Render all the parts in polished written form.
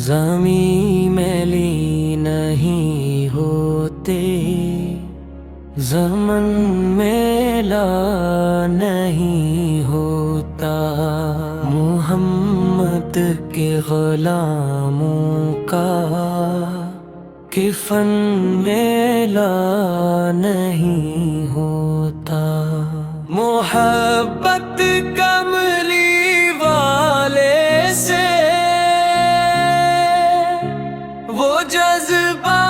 زمیں میلی نہیں ہوتے، زمن میلا نہیں ہوتا، محمد کے غلاموں کا کفن میلا نہیں ہوتا۔ محبت کملی والے سے وہ جذبہ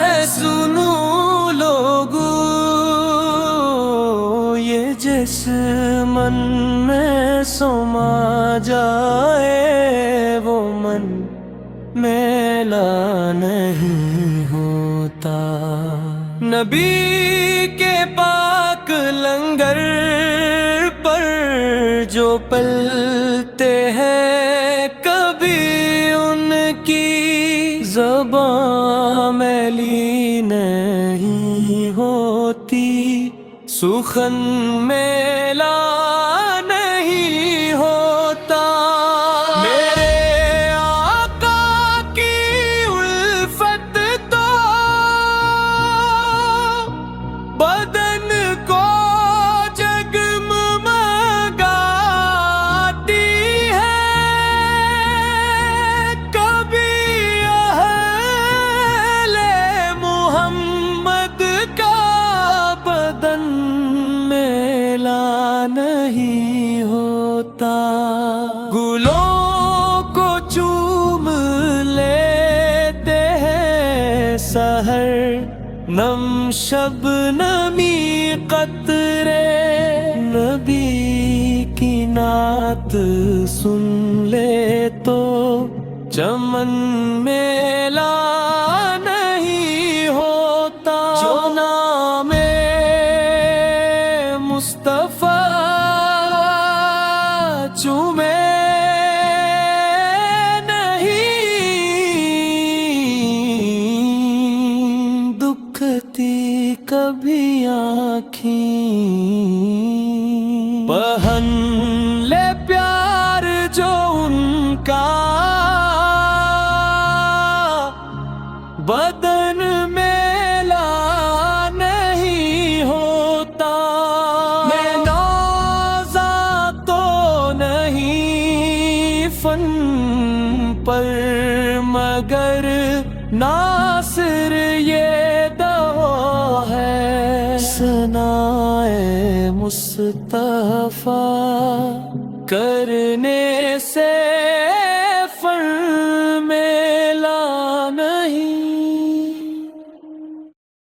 ہے، سنو لوگو، یہ جس من میں سما جائے وہ من میلا نہیں ہوتا۔ نبی کے پاک لنگر پر جو پلتے ہیں، کبھی ان کی زبان میلی نہیں ہوتی، سخن میلا نہیں ہوتا۔ میرے آقا کی الفت تو بدن کو جگمگاتی ہے، کبھی اہل محمد کا بدن میلا نہیں ہوتا۔ گلوں کو چوم لیتے ہیں سحر، نم شبنمی قطرے، نبی کی نعت سن لے تو چمن میلا نہیں ہوتا۔ جو نام مصطفیٰ چومے دکھتی کبھی آنکھیں، پہن لے پیار جو ان کا، بدن میلا نہیں ہوتا۔ میں نازا تو نہیں فن پر، مگر ناصر یہ دعا ہے، ثنائے مصطفیٰ کرنے سے